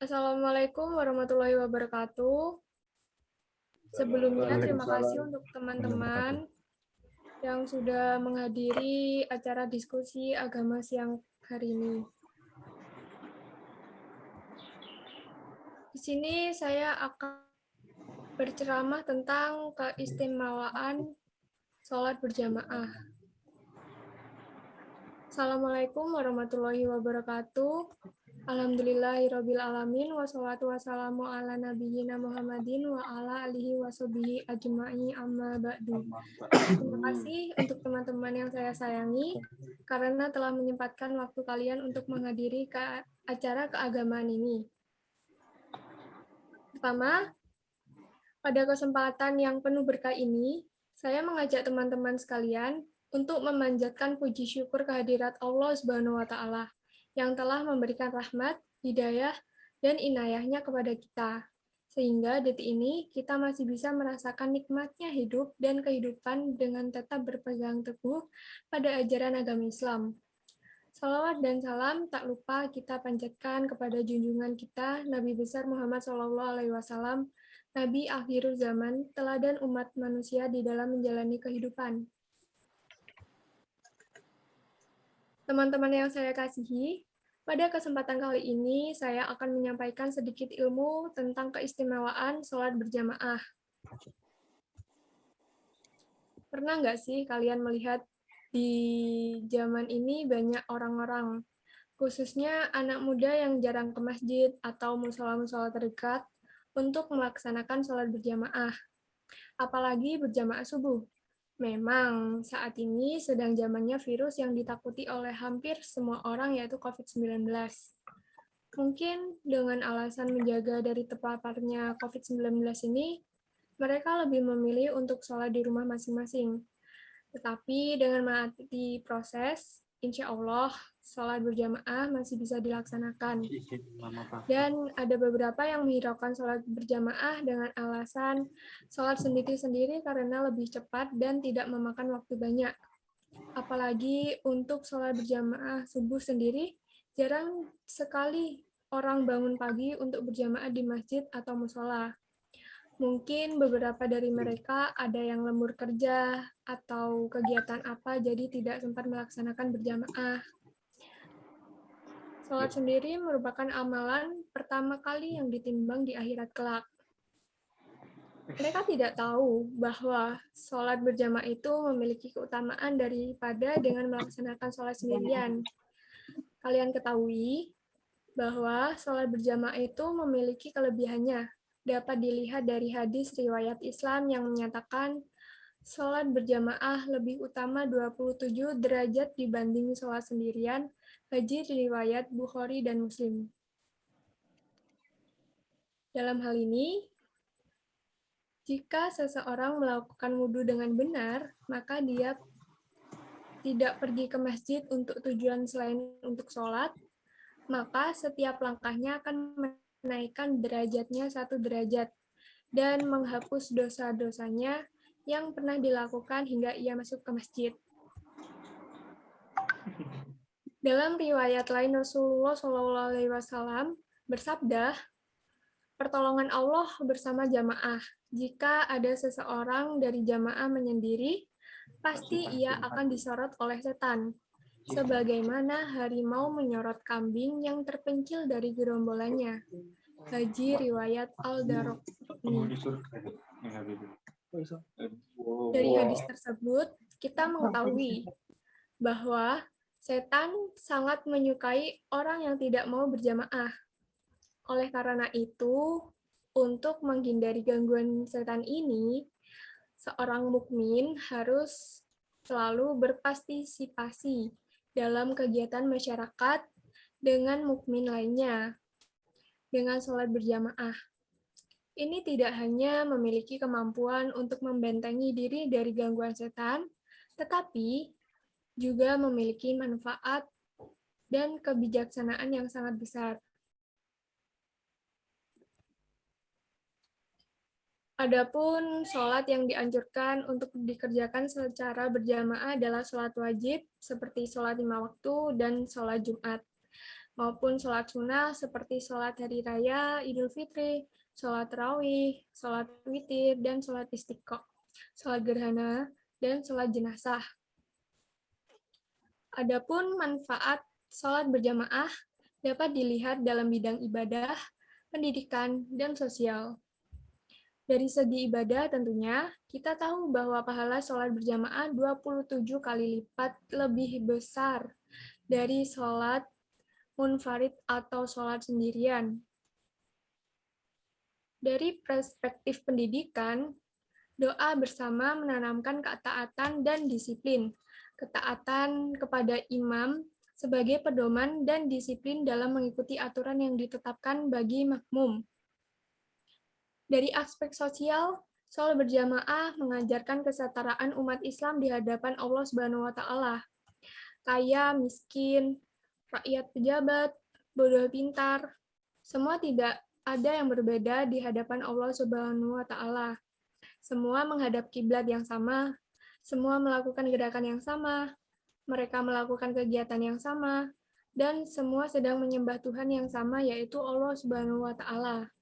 Assalamualaikum warahmatullahi wabarakatuh. Sebelumnya, terima kasih untuk teman-teman yang sudah menghadiri acara diskusi agama siang hari ini. Di sini saya akan berceramah tentang keistimewaan sholat berjamaah. Assalamualaikum warahmatullahi wabarakatuh. Alhamdulillahirabbil alamin wassalatu wassalamu ala nabiyyina Muhammadin wa ala alihi washabihi ajma'i amma ba'du. Terima kasih untuk teman-teman yang saya sayangi karena telah menyempatkan waktu kalian untuk menghadiri acara keagamaan ini. Pertama, pada kesempatan yang penuh berkah ini, saya mengajak teman-teman sekalian untuk memanjatkan puji syukur kehadirat Allah Subhanahu wa Ta'ala yang telah memberikan rahmat, hidayah, dan inayahnya kepada kita. Sehingga detik ini kita masih bisa merasakan nikmatnya hidup dan kehidupan dengan tetap berpegang teguh pada ajaran agama Islam. Salawat dan salam tak lupa kita panjatkan kepada junjungan kita, Nabi besar Muhammad SAW, Nabi akhir zaman, teladan umat manusia di dalam menjalani kehidupan. Teman-teman yang saya kasihi, pada kesempatan kali ini saya akan menyampaikan sedikit ilmu tentang keistimewaan sholat berjamaah. Pernah nggak sih kalian melihat di zaman ini banyak orang-orang, khususnya anak muda yang jarang ke masjid atau musola-musola terdekat untuk melaksanakan sholat berjamaah, apalagi berjamaah subuh. Memang saat ini sedang zamannya virus yang ditakuti oleh hampir semua orang, yaitu COVID-19. Mungkin dengan alasan menjaga dari terpaparnya COVID-19 ini, mereka lebih memilih untuk sholat di rumah masing-masing. Tetapi dengan menaati proses, insya Allah sholat berjamaah masih bisa dilaksanakan. Dan ada beberapa yang menghiraukan sholat berjamaah dengan alasan sholat sendiri-sendiri karena lebih cepat dan tidak memakan waktu banyak. Apalagi untuk sholat berjamaah subuh sendiri, jarang sekali orang bangun pagi untuk berjamaah di masjid atau musola. Mungkin beberapa dari mereka ada yang lembur kerja atau kegiatan apa, jadi tidak sempat melaksanakan berjamaah. Sholat sendiri merupakan amalan pertama kali yang ditimbang di akhirat kelak. Mereka tidak tahu bahwa sholat berjamaah itu memiliki keutamaan daripada dengan melaksanakan sholat sendirian. Kalian ketahui bahwa sholat berjamaah itu memiliki kelebihannya. Dapat dilihat dari hadis riwayat Islam yang menyatakan sholat berjamaah lebih utama 27 derajat dibanding sholat sendirian. Hadis riwayat Bukhari dan Muslim. Dalam hal ini, jika seseorang melakukan wudhu dengan benar, maka dia tidak pergi ke masjid untuk tujuan selain untuk sholat, maka setiap langkahnya akan menaikkan derajatnya 1 derajat dan menghapus dosa-dosanya yang pernah dilakukan hingga ia masuk ke masjid. Dalam riwayat lain, Rasulullah SAW bersabda, pertolongan Allah bersama jamaah. Jika ada seseorang dari jamaah menyendiri, pasti ia akan disorot oleh setan. Sebagaimana harimau menyorot kambing yang terpencil dari gerombolannya. Haji riwayat Al-Daraqutni. Dari hadis tersebut, kita mengetahui bahwa setan sangat menyukai orang yang tidak mau berjamaah. Oleh karena itu, untuk menghindari gangguan setan ini, seorang mukmin harus selalu berpartisipasi dalam kegiatan masyarakat dengan mukmin lainnya dengan sholat berjamaah. Ini tidak hanya memiliki kemampuan untuk membentengi diri dari gangguan setan, tetapi juga memiliki manfaat dan kebijaksanaan yang sangat besar. Adapun sholat yang dianjurkan untuk dikerjakan secara berjamaah adalah sholat wajib, seperti sholat 5 waktu dan sholat Jumat. maupun sholat sunnah seperti sholat hari raya, Idul Fitri, sholat tarawih, sholat witir, dan sholat istiqo, sholat gerhana, dan sholat jenazah. Adapun manfaat sholat berjamaah dapat dilihat dalam bidang ibadah, pendidikan, dan sosial. Dari segi ibadah tentunya, kita tahu bahwa pahala sholat berjamaah 27 kali lipat lebih besar dari sholat munfarid atau sholat sendirian. Dari perspektif pendidikan, doa bersama menanamkan ketaatan dan disiplin. Ketaatan kepada imam sebagai pedoman dan disiplin dalam mengikuti aturan yang ditetapkan bagi makmum. Dari aspek sosial, sholat berjamaah mengajarkan kesetaraan umat Islam di hadapan Allah Subhanahu wa Ta'ala. Kaya, miskin, rakyat pejabat, bodoh pintar, semua tidak ada yang berbeda di hadapan Allah Subhanahu wa Ta'ala. Semua menghadap kiblat yang sama, semua melakukan gerakan yang sama, mereka melakukan kegiatan yang sama, dan semua sedang menyembah Tuhan yang sama, yaitu Allah Subhanahu wa Ta'ala.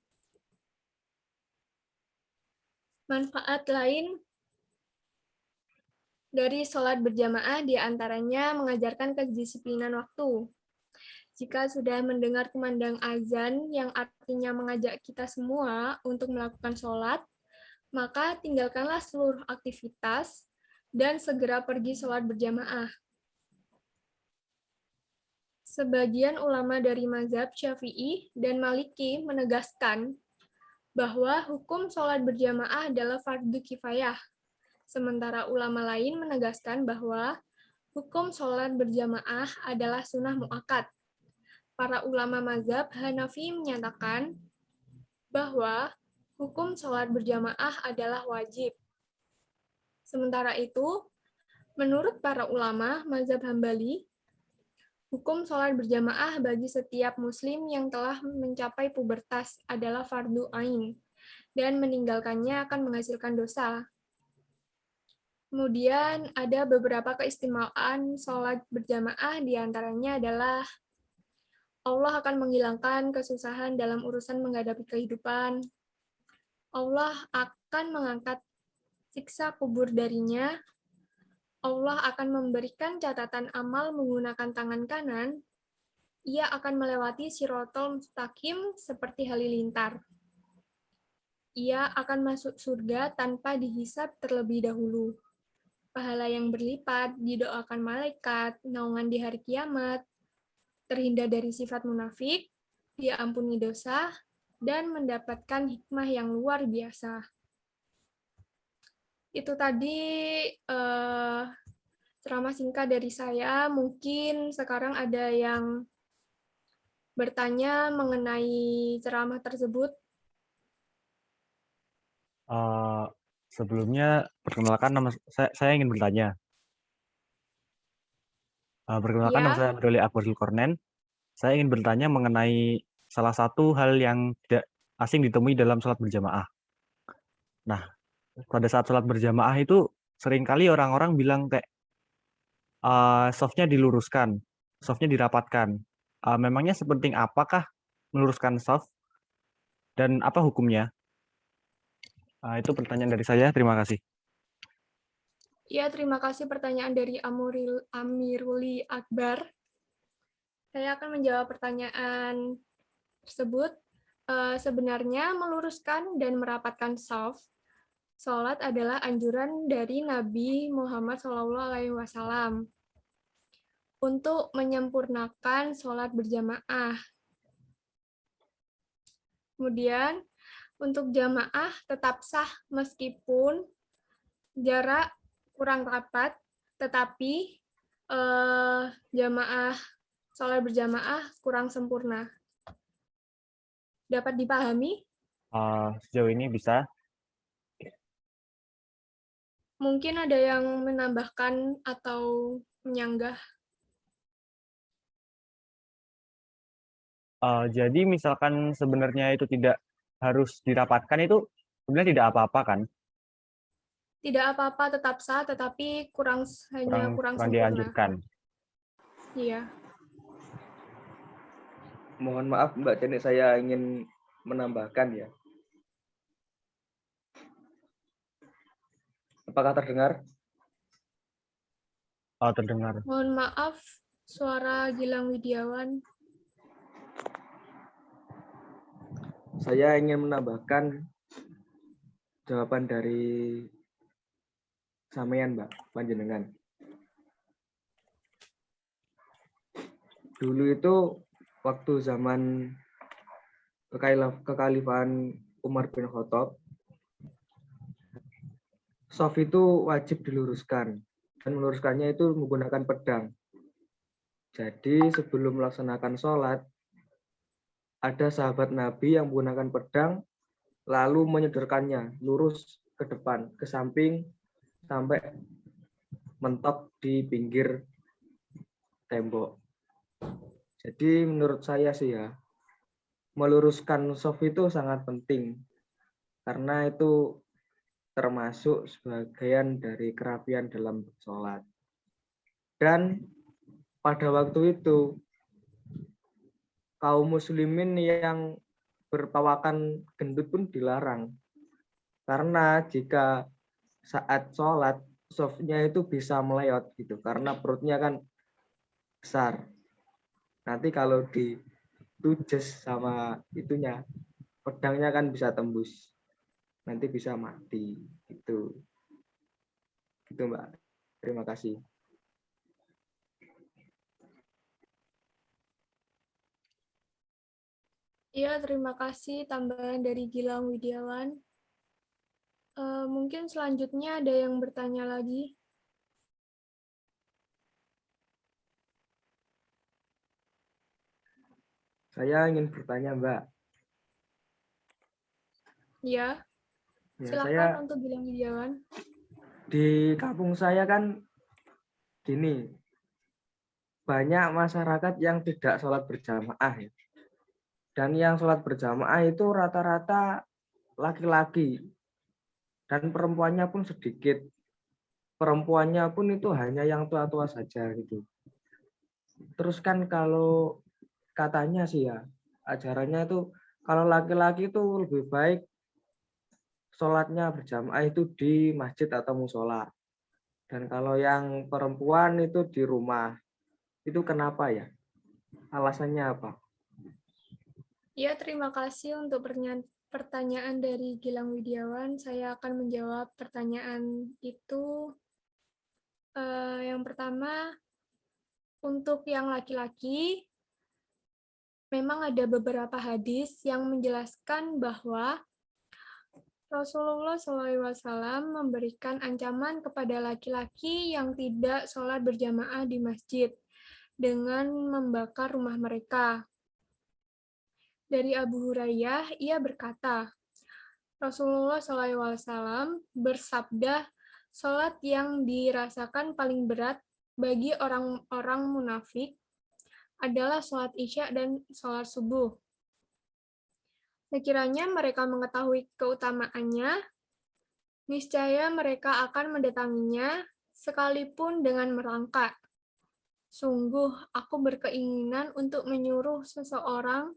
Manfaat lain dari sholat berjamaah diantaranya mengajarkan kedisiplinan waktu. Jika sudah mendengar kumandang azan yang artinya mengajak kita semua untuk melakukan sholat, maka tinggalkanlah seluruh aktivitas dan segera pergi sholat berjamaah. Sebagian ulama dari mazhab Syafi'i dan Maliki menegaskan bahwa hukum sholat berjamaah adalah fardu kifayah. Sementara ulama lain menegaskan bahwa hukum sholat berjamaah adalah sunnah mu'akkad. Para ulama mazhab Hanafi menyatakan bahwa hukum sholat berjamaah adalah wajib. Sementara itu, menurut para ulama mazhab Hambali, hukum sholat berjamaah bagi setiap muslim yang telah mencapai pubertas adalah fardu ain, dan meninggalkannya akan menghasilkan dosa. Kemudian ada beberapa keistimewaan sholat berjamaah, diantaranya adalah Allah akan menghilangkan kesusahan dalam urusan menghadapi kehidupan. Allah akan mengangkat siksa kubur darinya. Allah akan memberikan catatan amal menggunakan tangan kanan. Ia akan melewati Shirotol Mustaqim seperti halilintar. Ia akan masuk surga tanpa dihisab terlebih dahulu. Pahala yang berlipat, didoakan malaikat, naungan di hari kiamat, terhindar dari sifat munafik, diampuni dosa, dan mendapatkan hikmah yang luar biasa. Itu tadi ceramah singkat dari saya. Mungkin sekarang ada yang bertanya mengenai ceramah tersebut. Sebelumnya, perkenalkan nama saya ingin bertanya. Perkenalkan, nama saya Abdul Akbar Zulkarnain. Saya ingin bertanya mengenai salah satu hal yang tidak asing ditemui dalam sholat berjamaah. Nah, pada saat sholat berjamaah itu seringkali orang-orang bilang kayak softnya diluruskan, softnya dirapatkan. Memangnya sepenting apakah meluruskan soft dan apa hukumnya? Itu pertanyaan dari saya. Terima kasih. Ya, terima kasih pertanyaan dari Amiruli Akbar. Saya akan menjawab pertanyaan tersebut. Sebenarnya meluruskan dan merapatkan shaf sholat adalah anjuran dari Nabi Muhammad SAW untuk menyempurnakan sholat berjamaah. Kemudian, untuk jamaah tetap sah meskipun jarak kurang rapat, tetapi jamaah sholat berjamaah kurang sempurna. Dapat dipahami? Sejauh ini bisa. Mungkin ada yang menambahkan atau menyanggah. Jadi misalkan sebenarnya itu tidak harus dirapatkan, itu sebenarnya tidak apa-apa kan? Tidak apa-apa, tetap sah, tetapi kurang Kurang sempurna. dianjurkan. Iya. Mohon maaf Mbak Jenny, saya ingin menambahkan ya. Apakah terdengar? Oh, terdengar. Mohon maaf, suara Gilang Widiawan. Saya ingin menambahkan jawaban dari sampean Mbak panjenengan. Dulu itu waktu zaman kekhalifahan Umar bin Khattab, shaf itu wajib diluruskan, dan meluruskannya itu menggunakan pedang. Jadi sebelum melaksanakan sholat, ada sahabat Nabi yang menggunakan pedang, lalu menyodorkannya lurus ke depan, ke samping, sampai mentok di pinggir tembok. Jadi menurut saya sih ya, meluruskan shaf itu sangat penting, karena itu termasuk sebagian dari kerapian dalam sholat. Dan pada waktu itu, kaum muslimin yang berpawakan gendut pun dilarang. Karena jika saat sholat, shafnya itu bisa meleot gitu, karena perutnya kan besar. Nanti kalau ditujes sama itunya, pedangnya kan bisa tembus. Nanti bisa mati. Gitu Mbak. Terima kasih. Iya, terima kasih tambahan dari Gilang Widiawan. Mungkin selanjutnya ada yang bertanya lagi. Saya ingin bertanya, Mbak. Ya, Ya, silakan untuk Gilang Widiawan. Di kampung saya kan gini, banyak masyarakat yang tidak sholat berjamaah ya. Dan yang sholat berjamaah itu rata-rata laki-laki. Dan perempuannya pun sedikit. Perempuannya pun itu hanya yang tua-tua saja gitu. Terus kan kalau katanya sih ya, ajarannya itu kalau laki-laki itu lebih baik sholatnya berjamaah itu di masjid atau musola. Dan kalau yang perempuan itu di rumah. Itu kenapa ya? Alasannya apa? Ya, terima kasih untuk pertanyaan dari Gilang Widiawan. Saya akan menjawab pertanyaan itu. Yang pertama, untuk yang laki-laki, memang ada beberapa hadis yang menjelaskan bahwa Rasulullah SAW memberikan ancaman kepada laki-laki yang tidak sholat berjamaah di masjid dengan membakar rumah mereka. Dari Abu Hurairah, ia berkata, Rasulullah SAW bersabda, sholat yang dirasakan paling berat bagi orang-orang munafik adalah sholat Isya dan sholat subuh. Sekiranya mereka mengetahui keutamaannya, niscaya mereka akan mendatanginya sekalipun dengan merangkak. Sungguh, aku berkeinginan untuk menyuruh seseorang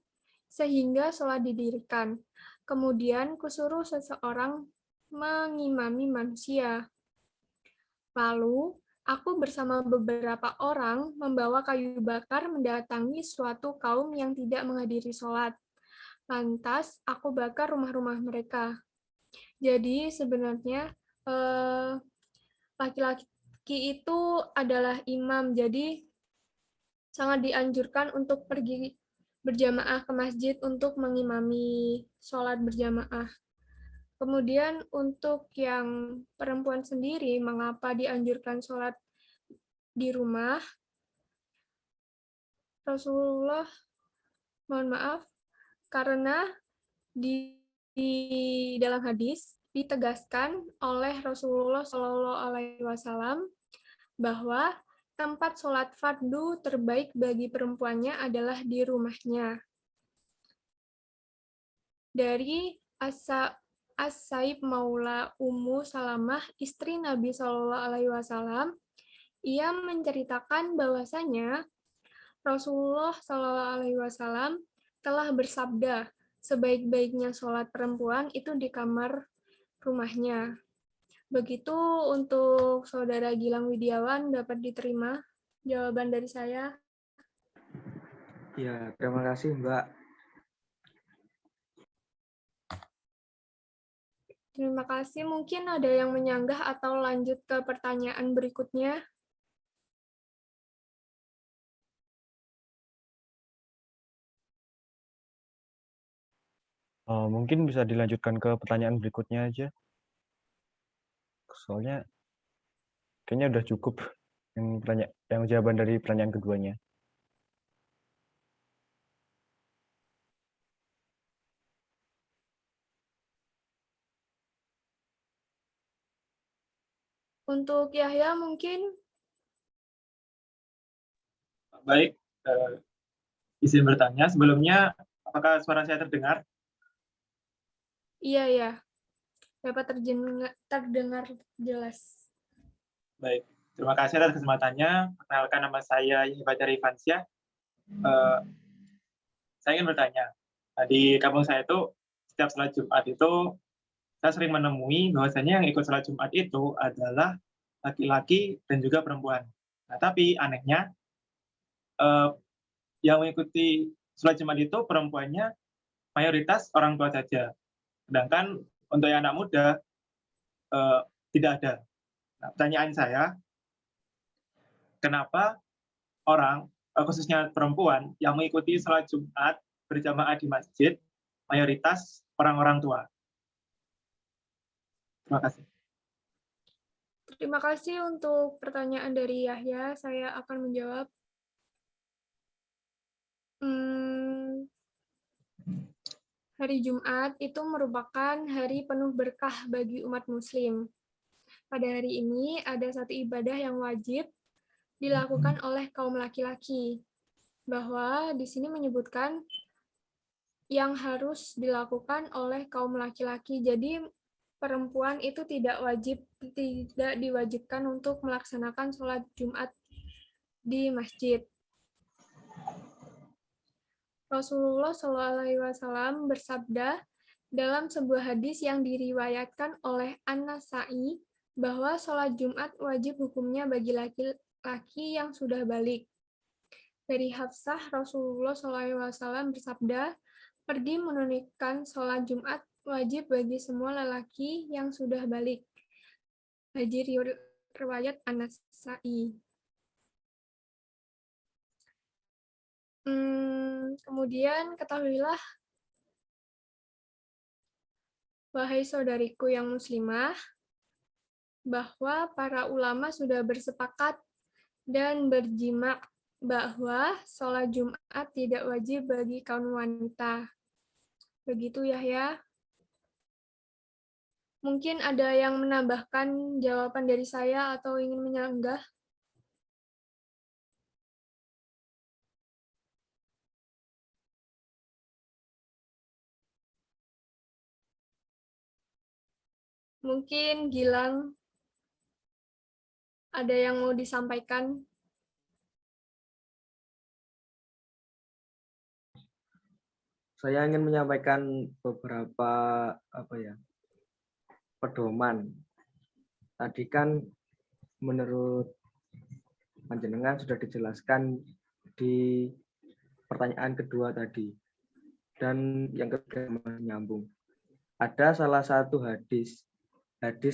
sehingga sholat didirikan. Kemudian kusuruh seseorang mengimami manusia. Lalu, aku bersama beberapa orang membawa kayu bakar mendatangi suatu kaum yang tidak menghadiri sholat. Lantas, aku bakar rumah-rumah mereka. Jadi, sebenarnya laki-laki itu adalah imam. Jadi, sangat dianjurkan untuk pergi berjamaah ke masjid untuk mengimami sholat berjamaah. Kemudian untuk yang perempuan sendiri, mengapa dianjurkan sholat di rumah? Rasulullah, mohon maaf, karena di dalam hadis ditegaskan oleh Rasulullah SAW bahwa tempat sholat fardu terbaik bagi perempuannya adalah di rumahnya. Dari As-Saib Maula Ummu Salamah, istri Nabi SAW, ia menceritakan bahwasanya Rasulullah SAW telah bersabda, sebaik-baiknya sholat perempuan itu di kamar rumahnya. Begitu untuk Saudara Gilang Widiawan, dapat diterima jawaban dari saya. Ya, terima kasih Mbak. Terima kasih. Mungkin ada yang menyanggah atau lanjut ke pertanyaan berikutnya. Mungkin bisa dilanjutkan ke pertanyaan berikutnya aja. Soalnya kayaknya udah cukup yang jawaban dari pertanyaan keduanya. Untuk Yahya mungkin. Baik, izin bertanya. Sebelumnya, apakah suara saya terdengar? Iya, ya. Dapat terdengar jelas. Baik, terima kasih atas kesempatannya. Perkenalkan, nama saya Bacar Ivansyah. Saya ingin bertanya, di kampung saya itu setiap sholat Jumat itu saya sering menemui bahwasanya yang ikut sholat Jumat itu adalah laki-laki dan juga perempuan. Nah, tapi anehnya yang mengikuti sholat Jumat itu perempuannya mayoritas orang tua saja. Sedangkan untuk yang anak muda tidak ada. Nah, pertanyaan saya, kenapa orang, khususnya perempuan, yang mengikuti sholat Jumat berjamaah di masjid, mayoritas orang-orang tua? Terima kasih. Terima kasih untuk pertanyaan dari Yahya. Saya akan menjawab. Hari Jumat itu merupakan hari penuh berkah bagi umat Muslim. Pada hari ini ada satu ibadah yang wajib dilakukan oleh kaum laki-laki. Bahwa di sini menyebutkan yang harus dilakukan oleh kaum laki-laki. Jadi perempuan itu tidak diwajibkan untuk melaksanakan sholat Jumat di masjid. Rasulullah SAW bersabda dalam sebuah hadis yang diriwayatkan oleh An-Nasa'i bahwa sholat Jumat wajib hukumnya bagi laki-laki yang sudah balik. Dari Hafsah, Rasulullah SAW bersabda, pergi menunaikan sholat Jumat wajib bagi semua lelaki yang sudah balik. Hadis riwayat An-Nasa'i. Kemudian ketahuilah, wahai saudariku yang muslimah, bahwa para ulama sudah bersepakat dan berjima bahwa sholat Jumat tidak wajib bagi kaum wanita. Begitu Yahya. Mungkin ada yang menambahkan jawaban dari saya atau ingin menyanggah. Mungkin Gilang ada yang mau disampaikan? Saya ingin menyampaikan beberapa pedoman. Tadi kan menurut panjenengan sudah dijelaskan di pertanyaan kedua tadi. Dan yang ketiga menyambung. Ada salah satu hadis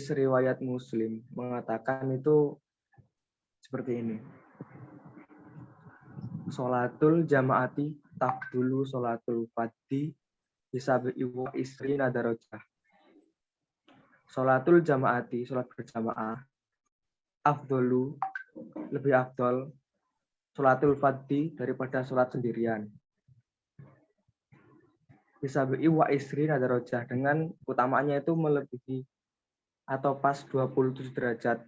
riwayat Muslim mengatakan itu seperti ini. Sholatul jamaati tafdulu sholatul fadhi bisabi'i wa isrina darajah. Sholatul jamaati, sholat berjamaah, afdolu, lebih afdol, sholatul fadhi daripada sholat sendirian. Bisabi'i wa isrina darajah, dengan utamaannya itu melebihi atau pas 27 derajat.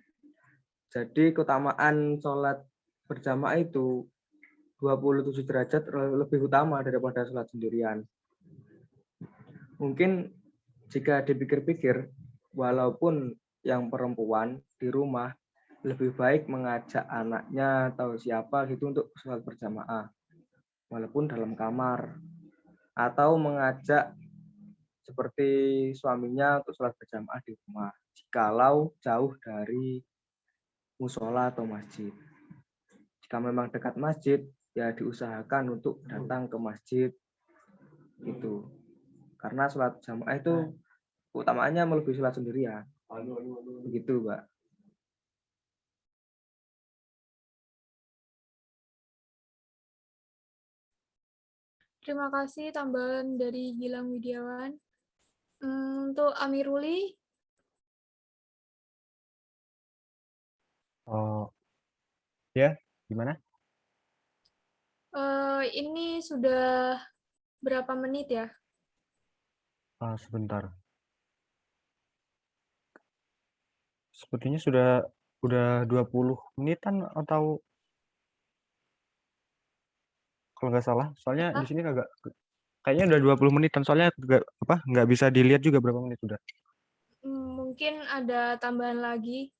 Jadi keutamaan sholat berjamaah itu 27 derajat lebih utama daripada sholat sendirian. Mungkin jika dipikir-pikir, walaupun yang perempuan di rumah lebih baik mengajak anaknya atau siapa gitu untuk sholat berjamaah, walaupun dalam kamar. atau mengajak seperti suaminya untuk sholat berjamaah di rumah jikalau jauh dari musola atau masjid. Jika memang dekat masjid, ya diusahakan untuk datang ke masjid itu. Karena sholat jamaah itu utamanya melebihi sholat sendirian. Begitu, Mbak. Terima kasih tambahan dari Gilang Widiawan. Untuk Amiruli, Oh, ya, gimana? ini sudah berapa menit ya? Sebentar. Sepertinya udah 20 menitan atau kalau nggak salah. Soalnya di Ya, sini kayaknya udah 20 menitan. Soalnya nggak bisa dilihat juga berapa menit udah. mungkin ada tambahan lagi.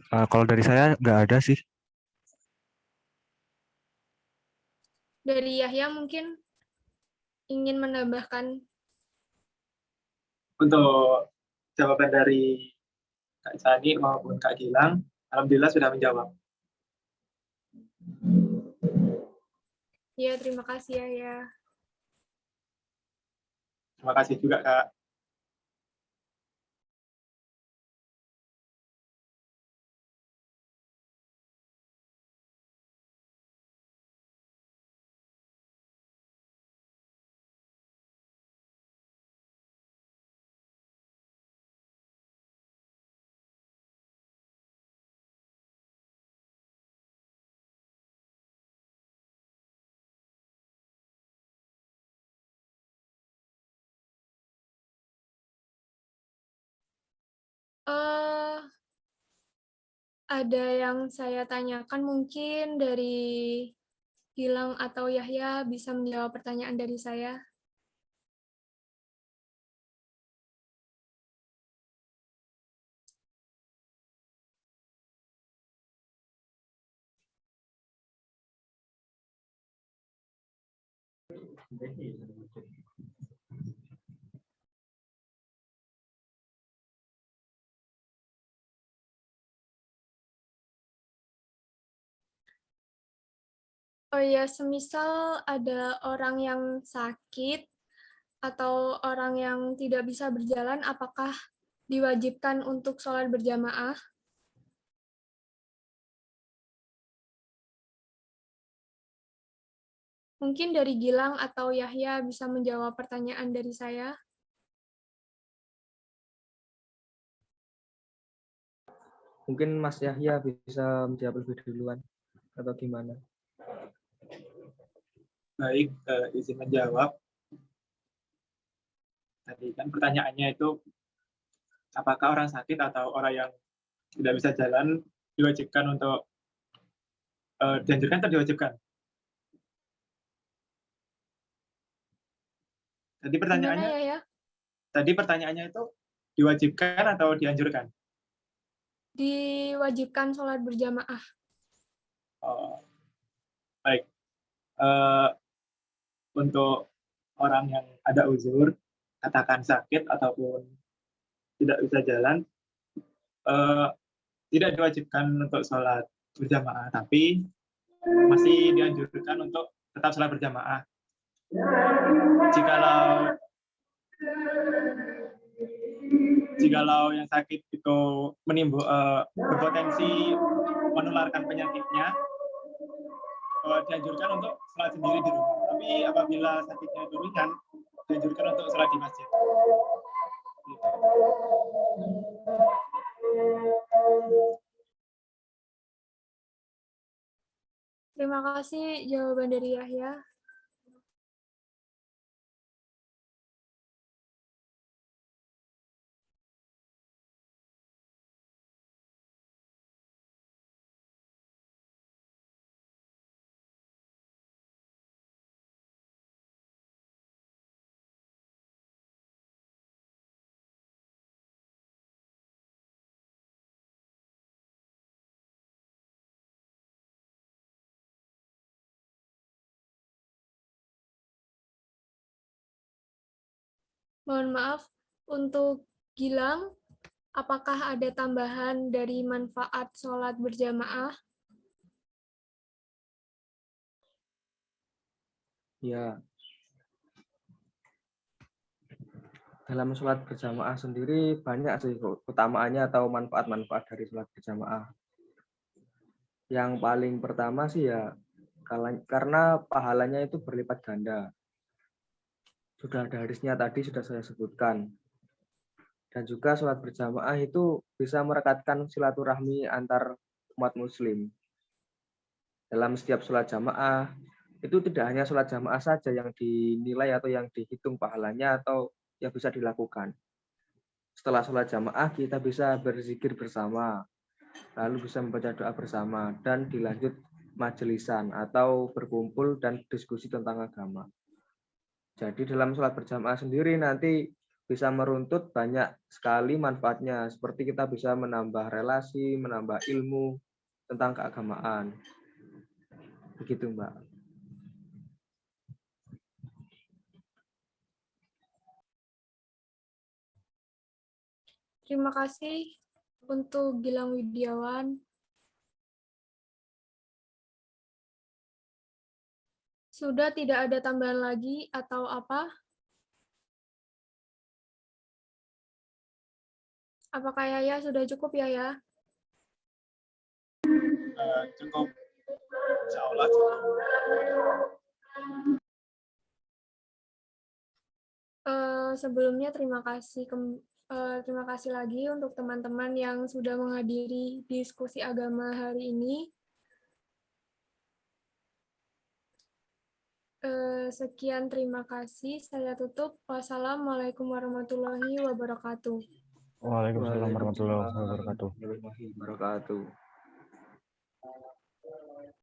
Kalau dari saya nggak ada sih. Dari Yahya mungkin ingin menambahkan. Untuk jawaban dari Kak Sani maupun Kak Gilang, alhamdulillah sudah menjawab. Ya, terima kasih ya. Terima kasih juga Kak. Eh, ada yang saya tanyakan mungkin dari Gilang atau Yahya bisa menjawab pertanyaan dari saya. Oh ya, semisal ada orang yang sakit atau orang yang tidak bisa berjalan, apakah diwajibkan untuk sholat berjamaah? Mungkin dari Gilang atau Yahya bisa menjawab pertanyaan dari saya. Mungkin Mas Yahya bisa menjawab lebih duluan atau gimana? Baik, izin menjawab. Tadi kan pertanyaannya itu, apakah orang sakit atau orang yang tidak bisa jalan diwajibkan untuk dianjurkan atau diwajibkan? Gimana ya? Tadi pertanyaannya itu diwajibkan atau dianjurkan? Diwajibkan sholat berjamaah. Oh, baik. Uh, untuk orang yang ada uzur, katakan sakit ataupun tidak bisa jalan, tidak diwajibkan untuk sholat berjamaah, tapi masih dianjurkan untuk tetap sholat berjamaah. Jikalau yang sakit itu berpotensi menularkan penyakitnya, dianjurkan untuk sholat sendiri di rumah. Tapi apabila sakitnya itu ringan, dianjurkan untuk sholat di masjid. Terima kasih jawaban dari Yahya. Mohon maaf, untuk Gilang, apakah ada tambahan dari manfaat sholat berjamaah? Ya, dalam sholat berjamaah sendiri banyak sih utamaannya atau manfaat-manfaat dari sholat berjamaah. Yang paling pertama sih ya karena pahalanya itu berlipat ganda. Sudah ada hadisnya tadi sudah saya sebutkan. Dan juga sholat berjamaah itu bisa merekatkan silaturahmi antar umat muslim. Dalam setiap sholat jamaah, itu tidak hanya sholat jamaah saja yang dinilai atau yang dihitung pahalanya atau yang bisa dilakukan. Setelah sholat jamaah, kita bisa berzikir bersama, lalu bisa membaca doa bersama, dan dilanjut majelisan atau berkumpul dan diskusi tentang agama. Jadi dalam sholat berjamaah sendiri nanti bisa meruntut banyak sekali manfaatnya, seperti kita bisa menambah relasi, menambah ilmu tentang keagamaan. Begitu, Mbak. Terima kasih untuk Gilang Widiawan. Sudah tidak ada tambahan lagi atau apa? Apakah Yaya sudah cukup, Yaya? Cukup, insya Allah cukup. Sebelumnya terima kasih lagi untuk teman-teman yang sudah menghadiri diskusi agama hari ini. Sekian, terima kasih. Saya tutup. Wassalamualaikum warahmatullahi wabarakatuh. Waalaikumsalam warahmatullahi wabarakatuh. Warahmatullahi wabarakatuh.